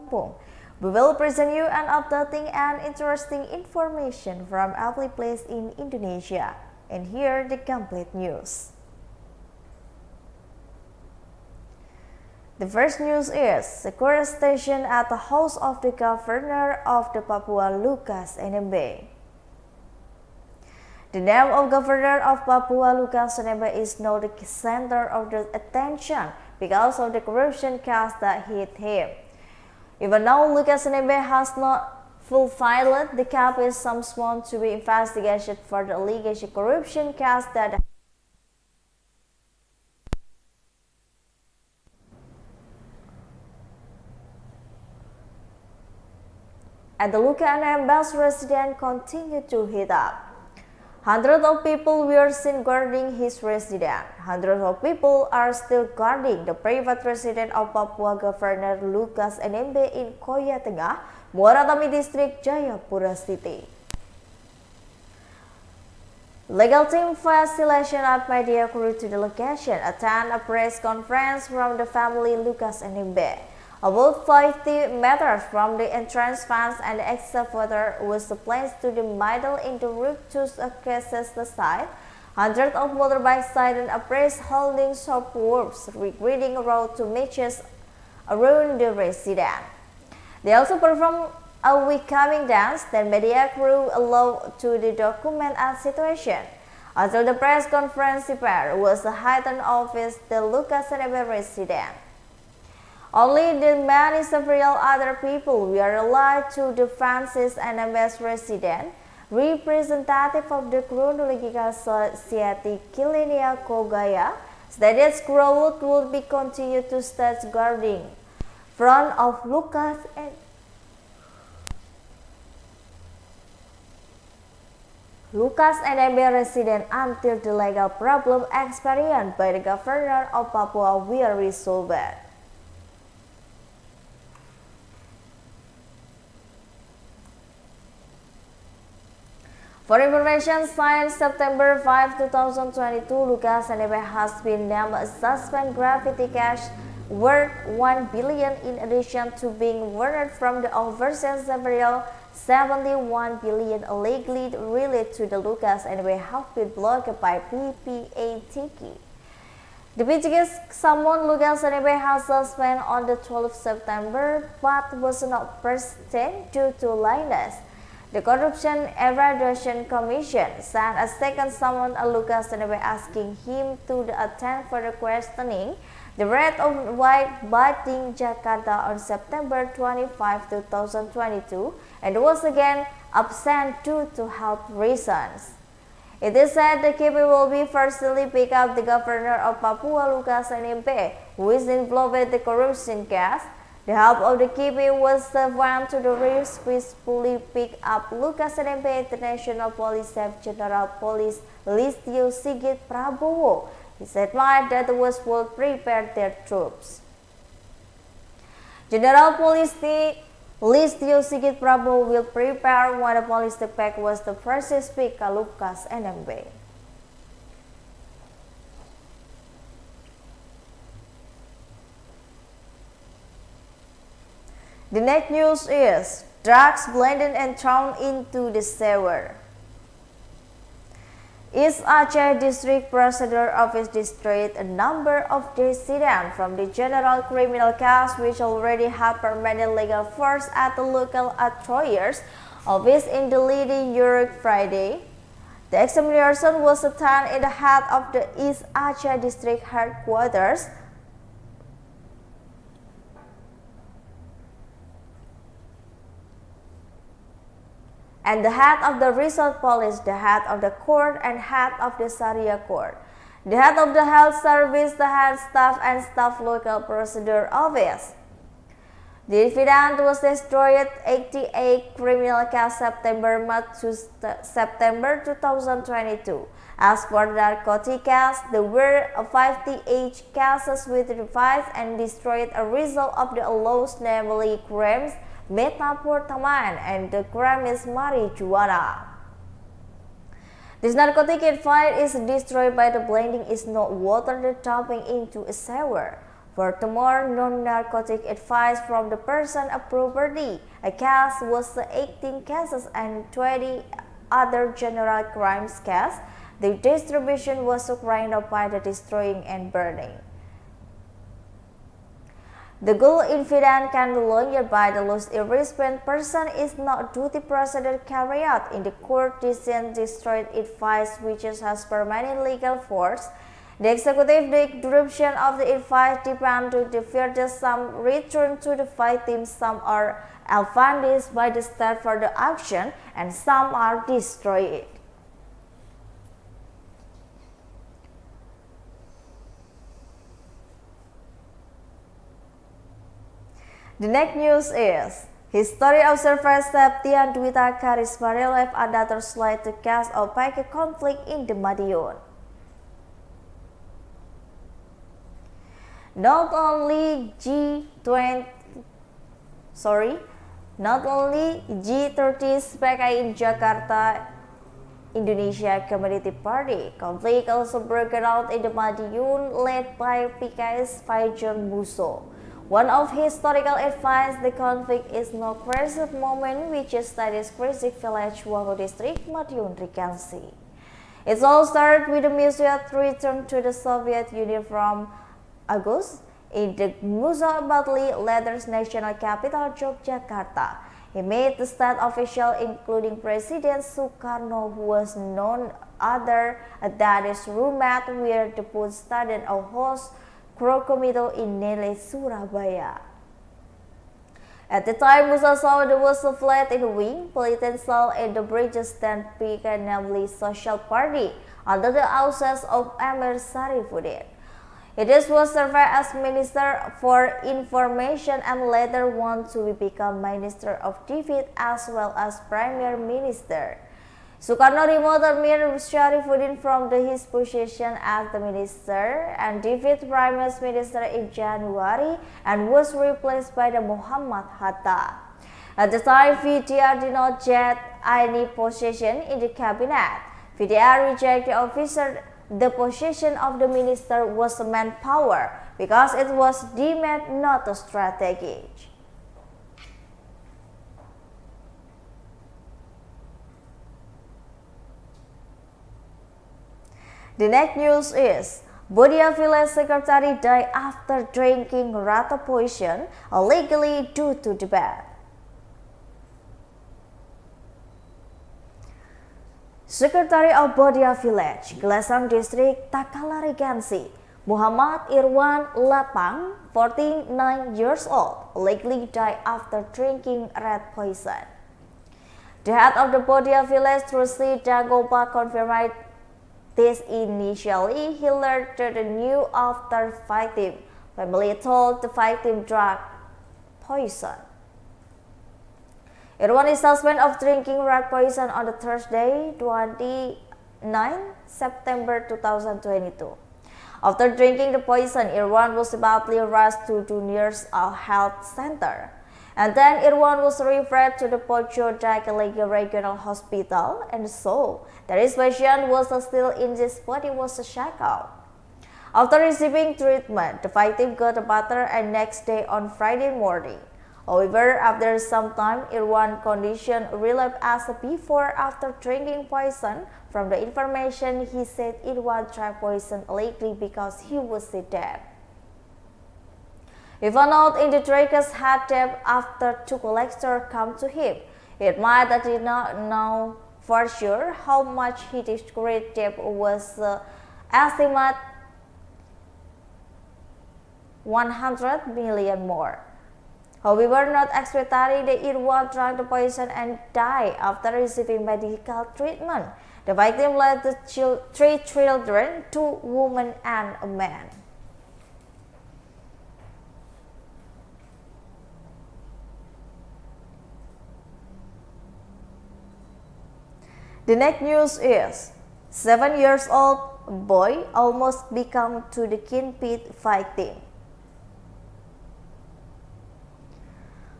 Lampung. We will present you an updating and interesting information from every place in Indonesia. And here the complete news. The first news is sequestration at the house of the governor of the Papua, Lukas NMB. The name of Governor of Papua, Lukas NMB, is now the center of the attention because of the corruption case that hit him. Even though Lukas NMB has not fulfilled the cap, is some want to be investigated for the alleged corruption case that and the Lukas NMB's residence continued to heat up. Hundreds of people were seen guarding his residence. Hundreds of people are still guarding the private residence of Papua Governor Lukas NMB in Koya Tengah, Muaratami District, Jayapura City. Legal team facilitation of media crew to the location attend a press conference from the family Lukas NMB. About 50 meters from the entrance fence and the excavator was placed to the middle in the roof to access the site. Hundreds of motorbikes sighted a priest holding sharp swords, reading a road to matches around the residence. They also performed a welcoming dance that media crew allowed to document a situation. Until the press conference was the heightened office the Lukas NMB residence. Only the man and several other people were allowed to the Francis NMB's resident. Representative of the Chronological Society, Kilinia Kogaya, stated crowd would be continued to stay guarding front of Lukas NMB resident until the legal problem experienced by the governor of Papua were resolved. For information, since September 5, 2022, Lukas NMB has been named a suspect gravity cash worth 1 billion in addition to being warned from the overseas several 71 billion illegally related to the Lukas NMB have been blocked by PPATK. The biggest summon Lukas NMB has suspended on the 12th September but was not present due to lateness. The Corruption Evaluation Commission sent a second summons to Lukas NMB asking him to attend for the questioning the rate of white biting Jakarta on September 25, 2022 and was again absent due to health reasons. It is said the KP will be firstly pick up the governor of Papua, Lukas NMB, who is involved in the corruption case. The help of the KP was one to the risk peacefully pick up Lukas NMB. International Police Chief General Police Listio Sigit Prabowo. He said that the West will prepare their troops. General Police Listio Sigit Prabowo will prepare when the police pack was the first to speak to Lukas NMB. The next news is drugs blended and thrown into the sewer. East Aceh District Prosecutor Office destroyed a number of residents from the general criminal case which already had permanent legal force at the local authorities office in the Lady York Friday. The examination was attended in the head of the East Aceh District headquarters. And the head of the resort police, the head of the court, and head of the Sharia court, the head of the health service, the head staff, and staff local procedure office. The evidence was destroyed 88 criminal case September to September 2022. As for the narcotic case, there were 58 cases with revised and destroyed a result of the laws, namely crimes methamphetamine and the crime is marijuana. This narcotic fight is destroyed by the blending is not water dumping into a sewer. Furthermore, non-narcotic advice from the person of property. A case was 18 cases and 20 other general crimes cases. The distribution was carried out by the destroying and burning. The goal incident can be lawyered by the lost irrespective person is not duty procedure carried out in the court decision destroyed advice which has permanent legal force. The executive direction of the advice depends to the further some return to the victim, some are advanced by the state for the action, and some are destroyed. The next news is History observers Septian Dwita Karisma relief another slight to cause opaque conflict in the Madiun. Not only G30 PKI in Jakarta, Indonesia Community Party conflict also broke out in the Madiun led by PKI's Fajon Muso. One of historical advice, the conflict is no crisis moment which is studies Krisik village, Waru district, Madiun Regency. It all started with the museum return to the Soviet Union from August in the Musa Batli Letters National Capital Yogyakarta. He made the state official including President Sukarno who was none other than his roommate where the put studied a host Krokomito in Nele, Surabaya. At the time, Musa saw there was a flat in the wing, political and the bridges then began namely Social Party under the auspices of Emir Sarifuddin. It was served as Minister for Information and later went to become Minister of Defense as well as Premier Minister. Sukarno removed Emir Sarifuddin from his position as the Minister and Defense Prime Minister in January and was replaced by the Muhammad Hatta. At the time, VDR did not get any position in the cabinet. VDR rejected the position of the minister was manpower because it was deemed not strategic. The next news is Bodia Village Secretary died after drinking rata poison illegally due to debate. Secretary of Bodia Village, Gelasang District, Takala Regency, Muhammad Irwan Lapang, 49 years old, illegally died after drinking rat poison. The head of the Bodia Village, Trusi Dagopa, confirmed this initially. He learned the news after victim family told the victim drank poison. Irwan is suspected of drinking rat poison on the Thursday, 29 September 2022. After drinking the poison, Irwan was abruptly rushed to the nearest health center. And then Irwan was referred to the Pocho Dageling Regional Hospital, and so that his patient was still in his body was checked out. After receiving treatment, the victim got better and next day on Friday morning. However, after some time, Irwan's condition relapsed as before after drinking poison. From the information, he said Irwan drank poison likely because he was dead. He found out in the trachea had death after two collectors come to him. He admitted that he did not know for sure how much he discovered death was estimated 100 million more. However, not expecting that Irwan drank the poison and died after receiving medical treatment. The victim led the three children, 2 women and a man. The next news is 7 years old boy almost become to the kidnapped victim.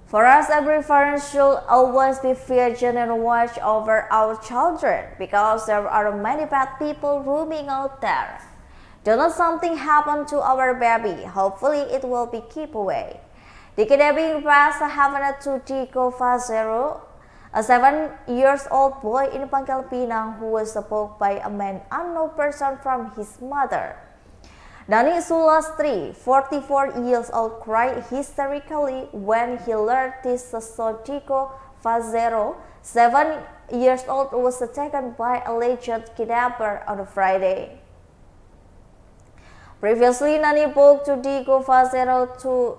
For us, every parent should always be vigilant and watch over our children because there are many bad people roaming out there. "Don't let something happen to our baby. Hopefully it will be kept away." The kidnapping request happened to Diko Fazero, a 7-year-old boy in Pangkal Pinang who was awoke by a man unknown person from his mother. Dani Sulastri, 44 years old, cried hysterically when he learned this Diko Fazero, 7 years old, was taken by alleged kidnapper on Friday. Previously, Nani spoke to Diko Fazero to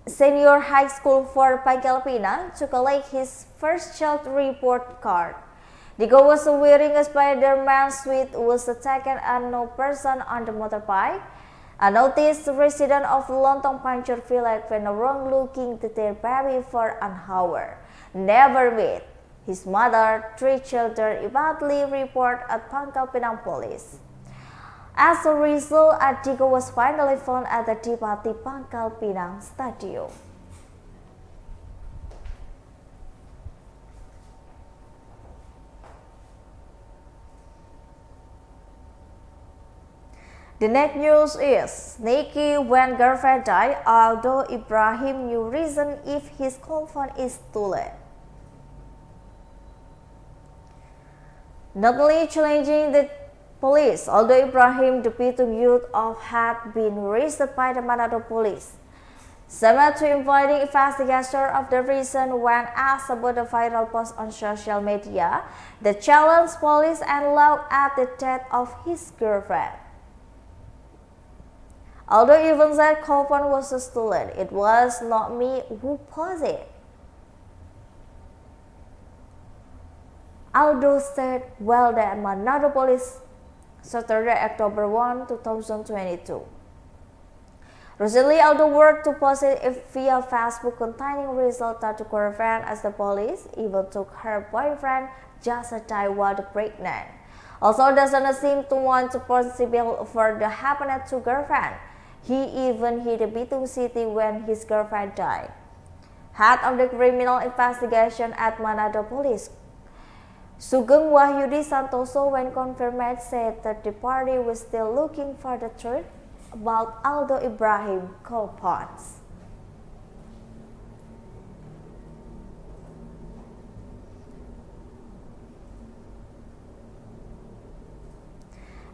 Senior High School for Pangkal Pinang to collect his first child report card. Diko was wearing a Spider-Man suit, was taken unknown person on the motorbike. A noticed resident of Lontong Pancur village went around looking to their baby for an hour. Never met his mother, 3 children, immediately report at Pangkal Pinang police. As a result, Diko was finally found at the Dipati Pangkal Pinang Stadium. The next news is sneaky when girlfriend died, although Ibrahim knew reason if his call phone is stolen. Not only challenging the police, although Ibrahim, the beaten youth had been arrested by the Manado police. Similar to inviting investigator of the reason when asked about the viral post on social media, the challenged police and looked at the death of his girlfriend. Although even said cell phone was stolen, it was not me who posed it. Aldo said well that Manado Police Saturday, October 1, 2022. Recently, Aldo worked to post it via Facebook containing results to girlfriend as the police even took her boyfriend just died while pregnant. Also doesn't seem to want to possible for the happened to girlfriend. He even hit a Bitung city when his girlfriend died. Head of the criminal investigation at Manado Police, Sugeng Wahyudi Santoso, when confirmed, said that the party was still looking for the truth about Aldo Ibrahim call phones.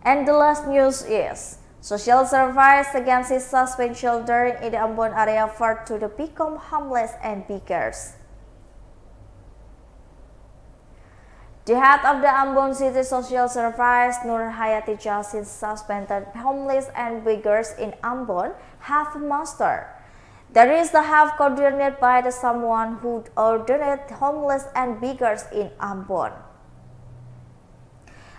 And the last news is social service against his suspect children in the Ambon area for to become homeless and beggars. The head of the Ambon City Social Service, Nur Hayati Jasin, suspended homeless and beggars in Ambon have mustered. There is the half coordinated by the someone who ordered homeless and beggars in Ambon.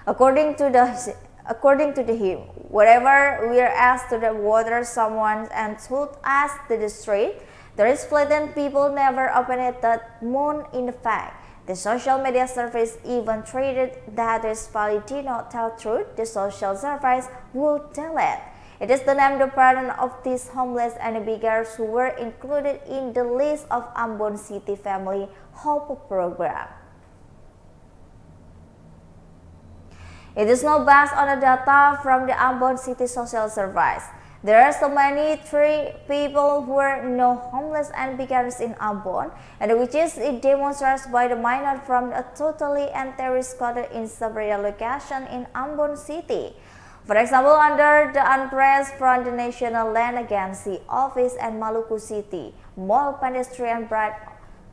According to the him, wherever we are asked to the water someone and told us to the street, there is blatant people never open it that moon in fact. The social media service even treated that if Spali did not tell truth, the social service would tell it. It is the name the parent of these homeless and beggars who were included in the list of Ambon City Family Hope Program. It is not based on the data from the Ambon City Social Service. There are so many 3 people who are no homeless and beggars in Ambon, and which is demonstrated by the minor from a totally and terrorist coded in several locations in Ambon City. For example, under the unrest from the National Land Agency Office and Maluku City, mall, pedestrian bright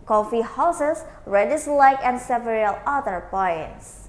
coffee houses, Redis Lake, and several other points.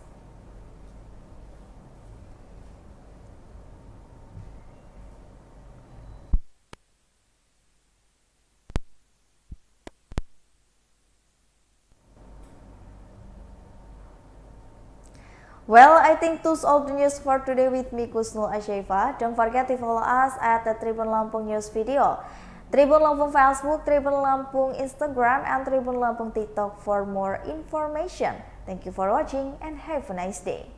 Well, I think that's all the news for today with me, Kusnul Asheva. Don't forget to follow us at the Tribun Lampung News Video, Tribun Lampung Facebook, Tribun Lampung Instagram, and Tribun Lampung TikTok for more information. Thank you for watching and have a nice day.